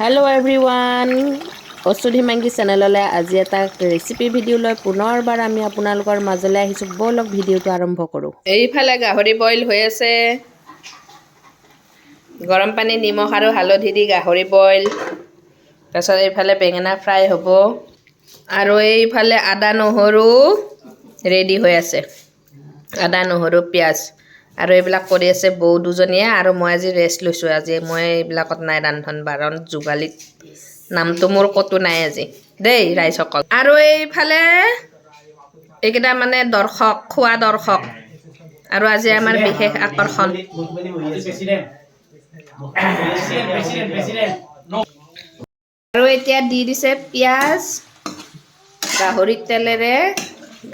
Hello everyone, Ostudhi Mangi চেনেললৈ আজি এটা recipe video লৈ পুনৰবাৰ আমি আপোনালোকৰ মাজলৈ আহিছো। বলক ভিডিওটো আৰম্ভ কৰো। এইফালে গাহৰি বইল হৈ আছে। গৰম পানী নিমখ আৰু হালধি দি গাহৰি বইল। তাৰপিছত এইফালে বেঙেনা ফ্ৰাই হ'ব আৰু এইফালে আদা নহৰু ৰেডি হৈ আছে। আদা নহৰু পিয়াজ আৰু এইবিলাক কৰি আছে বৌ দুজনীয়ে আৰু মই আজি ৰেষ্ট লৈছোঁ। আজি মই এইবিলাকত নাই ৰান্ধন বাৰণ যোগালীত নামটো মোৰ ক'তো নাই আজি দেই ৰাইজসকল। আৰু এইফালে এইকেইটা মানে দৰ্শক খোৱা দৰ্শক আৰু আজি আমাৰ বিশেষ আকৰ্ষণ। আৰু এতিয়া দি দিছে পিয়াজ গাহৰিৰ তেলেৰে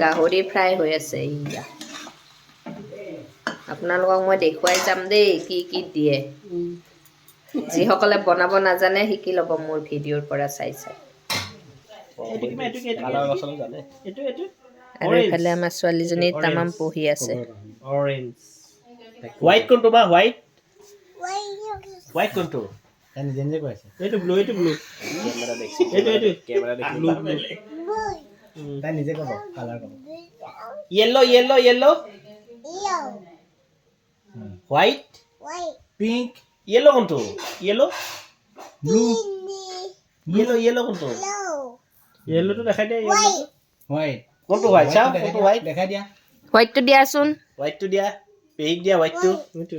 গাহৰি ফ্ৰাই হৈ আছে। ইয়া আপোনালোকক মই দেখুৱাই যাম দেই কি কি দিয়ে। যিসকলে বনাব নাজানে শিকি ল'ব মোৰ ভিডিঅ'ৰ পৰা চাই চাই। আৰু এইফালে আমাৰ ছোৱালীজনী তামাম পঢ়ি আছে। হোৱাইট কোনটো বা হোৱাইট হোৱাইট কোনটো নিজে নিজে কৈ আছে এইটো ব্লু কেমেৰা দেখছি কেমেৰা দেখি ব্লু তাই নিজে ক'ব কালাৰ ক'ব yellow হোৱাইট পিংক yellow কোনটো yellow ব্লু yellow কোনটো yellowটো দেখাই দিয়া হোৱাইট কোনটো হোৱাইট চাও কোনটো হোৱাইট দেখাই দিয়া হোৱাইটটো দিয়াচোন হোৱাইটটো দিয়া পেহিক দিয়া হোৱাইটটো এইটো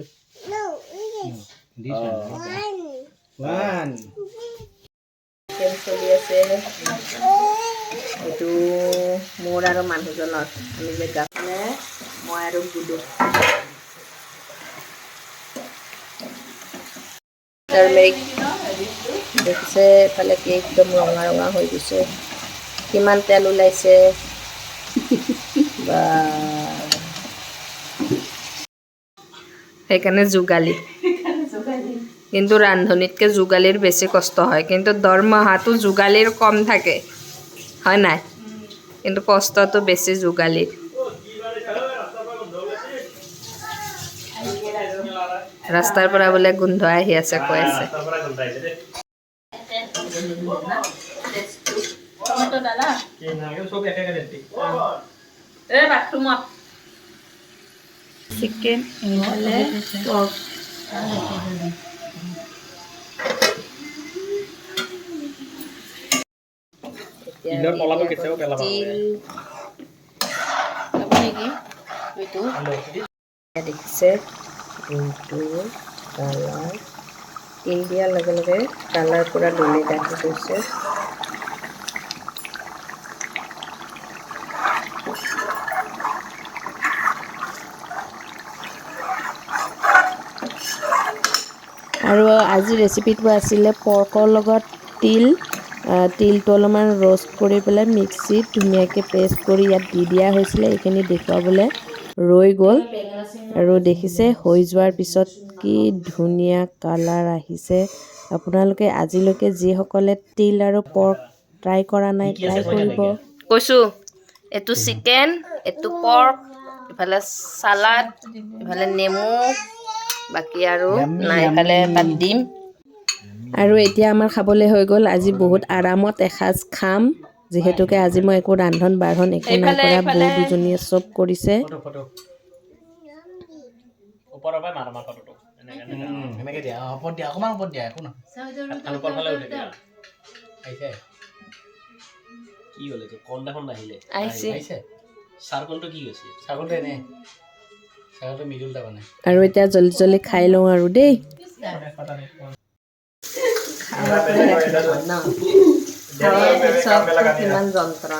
One. চলি আছে এইটো মোৰ আৰু মানুহজনৰ আমি যে গাখনে মই আৰু গুডু টাৰ্মেৰিক দেখিছে। এফালে কি একদম ৰঙা ৰঙা হৈ গৈছে। কিমান তেল ওলাইছে বা সেইকাৰণে যোগালী। কিন্তু ৰান্ধনীতকৈ যোগালীৰ বেছি কষ্ট হয়, কিন্তু দৰমহাটো যোগালীৰ কম থাকে হয় নাই, কিন্তু কষ্টটো বেছি যোগালীৰ। ৰাস্তাৰ পৰা বোলে গোন্ধ আহি আছে কৈ আছে। চিকেন এইফালে পৰ্ক দেখিছে কিন্তু কালাৰ তিল দিয়াৰ লগে লগে কালাৰ পুৰা ডুলি আহি গৈছে। আৰু আজি ৰেচিপিটো আছিলে পৰ্কৰ লগত তিলটো অলপমান ৰ'ষ্ট কৰি পেলাই মিক্সিত ধুনীয়াকৈ পেষ্ট কৰি ইয়াত দি দিয়া হৈছিলে। এইখিনি দেখুৱাবলৈ ৰৈ গ'ল আৰু দেখিছে হৈ যোৱাৰ পিছত কি ধুনীয়া কালাৰ আহিছে। আপোনালোকে আজিলৈকে যিসকলে তিল আৰু পৰ্ক ট্ৰাই কৰা নাই ট্ৰাই কৰিব। কৈছোঁ এইটো চিকেন, এইটো পৰ্ক, ইফালে চালাড, ইফালে নেমু, বাকী আৰু নাই ইফালে তাত দিম। আৰু এতিয়া আমাৰ খাবলৈ হৈ গ'ল। আজি বহুত আৰামত এসাঁজ খাম, যিহেতুকে আজি মই একো ৰান্ধন বাঢ়ন একো নাই কৰা। বৌ দুজনীয়ে চব কৰিছে। ওপৰৰ পৰা মাৰ ফটোটো এনেকে দিয়া ওপৰত দিয়া অকণমান ওপৰত দিয়া একো নহয় ওপৰ ফালে উঠাই দিয়া আহিছে কি হ'ল এইটো কল দেখোন নাহিলে আহিছে চাৰ্কলটো কি হৈছে চাৰ্কলটো এনে চাৰ্কলটো মিডলটা মানে আৰু এতিয়া জলদি জলদি খাই লওঁ আৰু দেই। কিমান যন্ত্ৰণা।